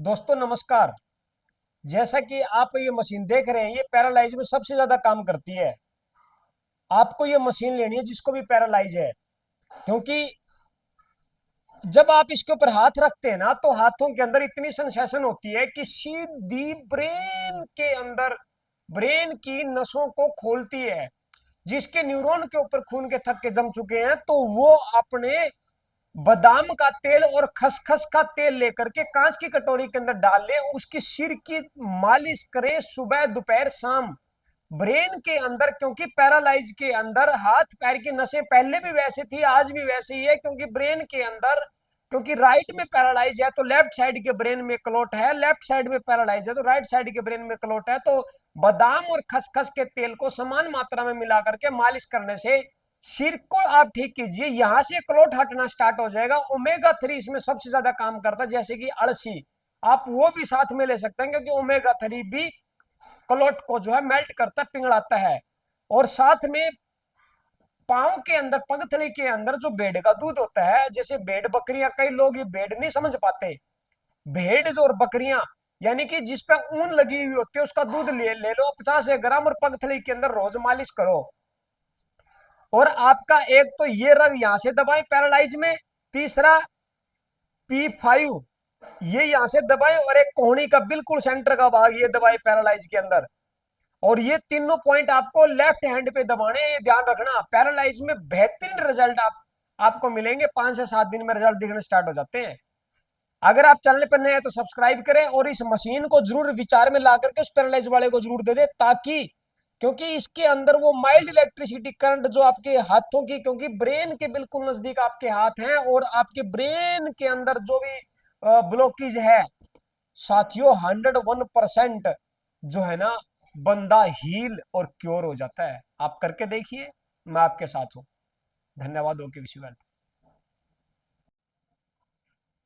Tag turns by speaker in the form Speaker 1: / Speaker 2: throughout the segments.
Speaker 1: दोस्तों नमस्कार। जैसा कि आप ये मशीन देख रहे हैं, ये पैरालाइज में सबसे ज्यादा काम करती है। आपको ये मशीन लेनी है जिसको भी पैरालाइज है, क्योंकि जब आप इसके ऊपर हाथ रखते हैं ना, तो हाथों के अंदर इतनी सेंसेशन होती है कि सीधी ब्रेन के अंदर, ब्रेन की नसों को खोलती है। जिसके न्यूरॉन के ऊपर खून के थक्के जम चुके हैं, तो वो अपने बादाम का तेल और खसखस का तेल लेकर के कांच की कटोरी के अंदर डाल ले, उसकी सिर की मालिश करें सुबह दोपहर शाम। ब्रेन के अंदर, क्योंकि पैरालाइज के अंदर हाथ पैर की नसें पहले भी वैसे थी, आज भी वैसे ही है, क्योंकि ब्रेन के अंदर, क्योंकि राइट में पैरालाइज है तो लेफ्ट साइड के ब्रेन में क्लोट है, लेफ्ट साइड में पैरालाइज है तो राइट साइड के ब्रेन में क्लोट है। तो बादाम और खसखस के तेल को समान मात्रा में मिला करके मालिश करने से सिर को आप ठीक कीजिए, यहां से क्लोट हटना स्टार्ट हो जाएगा। ओमेगा 3 इसमें सबसे ज्यादा काम करता है, जैसे कि अलसी, आप वो भी साथ में ले सकते हैं, क्योंकि ओमेगा 3 भी क्लोट को जो है मेल्ट करता, पिघलाता है। और साथ में पांव के अंदर, पगथली के अंदर जो भेड़ का दूध होता है, जैसे भेड़ बकरियां, कई लोग ये भेड़ नहीं समझ पाते, भेड़ जो और बकरियां यानी कि जिस पे ऊन लगी हुई होती है, उसका दूध ले लो 50 ग्राम और पगथली के अंदर रोज मालिश करो। और आपका एक तो ये रग यहां से दबाएं पैरालाइज में, तीसरा P5 ये यहां से दबाएं, और एक कोहनी का बिल्कुल सेंटर का भाग ये दबाएं पैरालाइज के अंदर। और ये तीनों पॉइंट आपको लेफ्ट हैंड पे दबाने, ये ध्यान रखना। पैरालाइज में बेहतरीन रिजल्ट आपको मिलेंगे, 5 से 7 दिन में रिजल्ट दिखने स्टार्ट हो जाते हैं। अगर आप चैनल पर नए हैं तो सब्सक्राइब करें, और इस मशीन को जरूर विचार में ला करके उस पैरालाइज वाले को जरूर दे दे, ताकि, क्योंकि इसके अंदर वो माइल्ड इलेक्ट्रिसिटी करंट जो आपके हाथों की, क्योंकि ब्रेन के बिल्कुल नजदीक आपके हाथ हैं, और आपके ब्रेन के अंदर जो भी ब्लॉकेज है साथियों, 101% जो है ना, बंदा हील और क्योर हो जाता है। आप करके देखिए, मैं आपके साथ हूं। धन्यवाद। Okay, wish you well.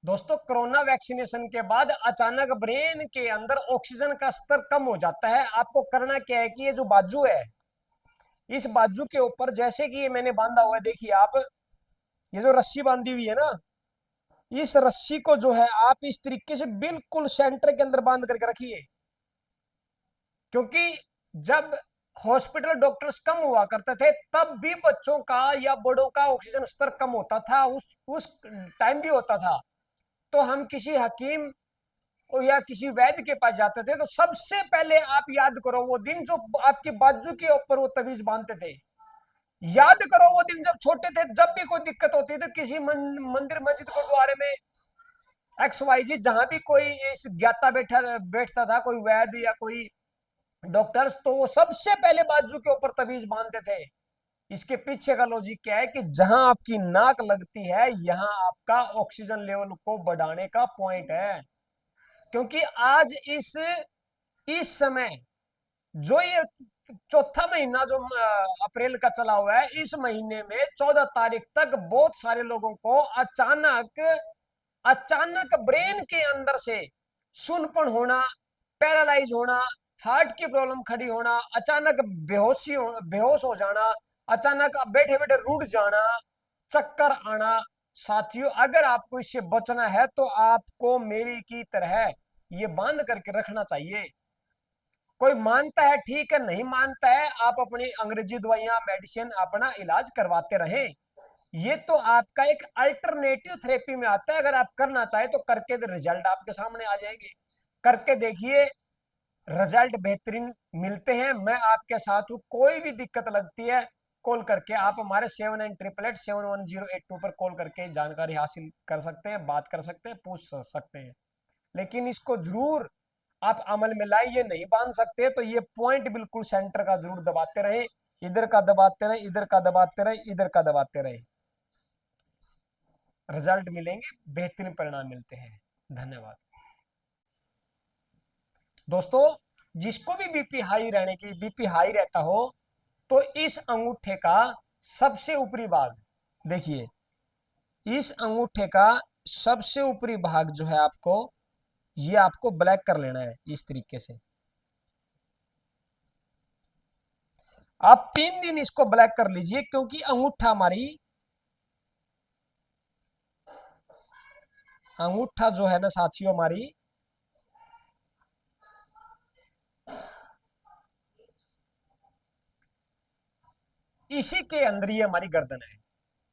Speaker 1: दोस्तों, कोरोना वैक्सीनेशन के बाद अचानक ब्रेन के अंदर ऑक्सीजन का स्तर कम हो जाता है। आपको करना क्या है कि ये जो बाजू है, इस बाजू के ऊपर, जैसे कि ये मैंने बांधा हुआ है, देखिए आप, ये जो रस्सी बांधी हुई है ना, इस रस्सी को जो है आप इस तरीके से बिल्कुल सेंटर के अंदर बांध करके रखिए। क्योंकि जब हॉस्पिटल डॉक्टर्स कम हुआ करते थे, तब भी बच्चों का या बड़ों का ऑक्सीजन स्तर कम होता था, उस टाइम भी होता था। तो हम किसी हकीम या किसी वैद्य के पास जाते थे, तो सबसे पहले आप याद करो वो दिन जो आपकी बाजू के ऊपर वो तवीज बांधते थे। याद करो वो दिन जब छोटे थे, जब भी कोई दिक्कत होती थी किसी मंदिर मस्जिद गुरुद्वारे में, XYZ जहां भी कोई इस ज्ञाता बैठता था, कोई वैद्य या कोई डॉक्टर्स, तो वो सबसे पहले बाजू के ऊपर तवीज बांधते थे। इसके पीछे का लॉजिक क्या है कि जहां आपकी नाक लगती है, यहां आपका ऑक्सीजन लेवल को बढ़ाने का पॉइंट है। क्योंकि आज इस समय जो ये चौथा महीना जो अप्रैल का चला हुआ है, इस महीने में 14 तारीख तक बहुत सारे लोगों को अचानक अचानक ब्रेन के अंदर से सुनपन होना, पैरालाइज होना, हार्ट की प्रॉब्लम खड़ी होना, अचानक बेहोश हो जाना, अचानक बैठे बैठे रुट जाना, चक्कर आना। साथियों, अगर आपको इससे बचना है तो आपको मेरी की तरह ये बांध करके रखना चाहिए। कोई मानता है ठीक है, नहीं मानता है, आप अपनी अंग्रेजी दवाइयां, मेडिसिन, अपना इलाज करवाते रहें। ये तो आपका एक अल्टरनेटिव थेरेपी में आता है। अगर आप करना चाहे तो करके रिजल्ट आपके सामने आ जाएंगे। करके देखिए, रिजल्ट बेहतरीन मिलते हैं। मैं आपके साथ हूँ, कोई भी दिक्कत लगती है कॉल करके आप हमारे 7988871082 पर कॉल करके जानकारी हासिल कर सकते हैं, बात कर सकते हैं, पूछ सकते हैं। लेकिन इसको जरूर आप अमल में लाए। ये नहीं बांध सकते तो ये पॉइंट बिल्कुल सेंटर का जरूर दबाते रहे, इधर का दबाते रहे, इधर का दबाते रहे, इधर का दबाते रहे, रिजल्ट मिलेंगे, बेहतरीन परिणाम मिलते हैं। धन्यवाद। दोस्तों, जिसको भी बीपी हाई रहता हो, तो इस अंगूठे का सबसे ऊपरी भाग देखिए, इस अंगूठे का सबसे ऊपरी भाग जो है आपको, ये आपको ब्लैक कर लेना है इस तरीके से। आप 3 दिन इसको ब्लैक कर लीजिए, क्योंकि अंगूठा जो है ना साथियों, हमारी इसी के अंदर ये हमारी गर्दन है,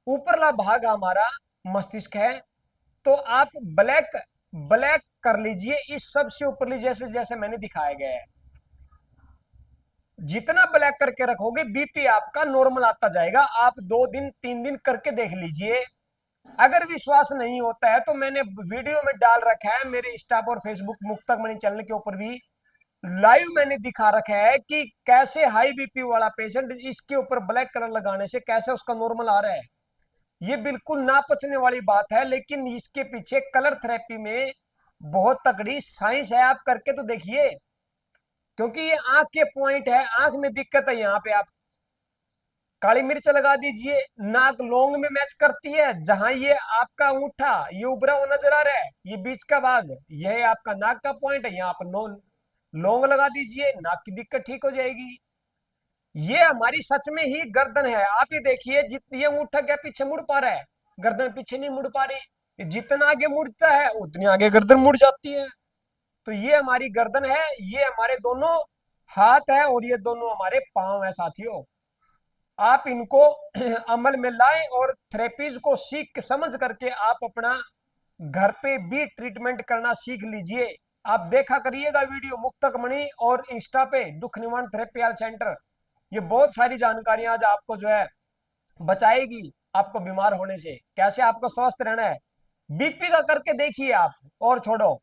Speaker 1: ऊपरला भाग हमारा मस्तिष्क है। तो आप ब्लैक ब्लैक कर लीजिए इस सबसे ऊपरली, जैसे जैसे मैंने दिखाया गया है। जितना ब्लैक करके रखोगे बीपी आपका नॉर्मल आता जाएगा। आप 2 दिन 3 दिन करके देख लीजिए। अगर विश्वास नहीं होता है तो मैंने वीडियो में डाल रखा है मेरे इंस्टा और फेसबुक मुक्तक मणि चैनल के ऊपर भी लाइव मैंने दिखा रखा है कि कैसे हाई बीपी वाला पेशेंट इसके ऊपर ब्लैक कलर लगाने से कैसे उसका नॉर्मल आ रहा है। ये बिल्कुल ना पचने वाली बात है, लेकिन इसके पीछे कलर थेरेपी में बहुत तगड़ी साइंस है। आप करके तो देखिए, क्योंकि ये आंख के पॉइंट है, आंख में दिक्कत है, यहाँ पे आप काली मिर्च लगा दीजिए, नाक लौंग में मैच करती है। जहां ये आपका अंगूठा ये उभरा हुआ नजर आ रहा है, ये बीच का भाग, यह आपका नाक का पॉइंट है, यहाँ पर लौंग लगा दीजिए, नाक की दिक्कत ठीक हो जाएगी। ये हमारी सच में ही गर्दन है। आप ये देखिए, जितनी ये अंगूठा क्या पीछे मुड़ पा रहा है, गर्दन पीछे नहीं मुड़ पा रही। जितना आगे मुड़ता है उतनी आगे गर्दन मुड़ जाती है। तो ये हमारी गर्दन है, ये हमारे दोनों हाथ है और ये दोनों हमारे पांव है साथियों। आप इनको अमल में लाएं और थेरेपीज को सीख समझ करके आप अपना घर पे भी ट्रीटमेंट करना सीख लीजिए। आप देखा करिएगा वीडियो मुक्तक मणि और इंस्टा पे दुख निवारण थेरेपी सेंटर। ये बहुत सारी जानकारियां आज आपको जो है बचाएगी आपको बीमार होने से, कैसे आपको स्वस्थ रहना है। बीपी का करके देखिए आप, और छोड़ो,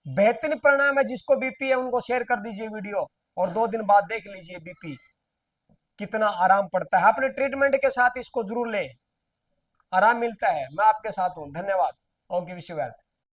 Speaker 1: बेहतरीन परिणाम है। जिसको बीपी है उनको शेयर कर दीजिए वीडियो, और 2 दिन बाद देख लीजिए बीपी कितना आराम पड़ता है। अपने ट्रीटमेंट के साथ इसको जरूर लें, आराम मिलता है। मैं आपके साथ हूं। धन्यवाद। Okay, wish you well.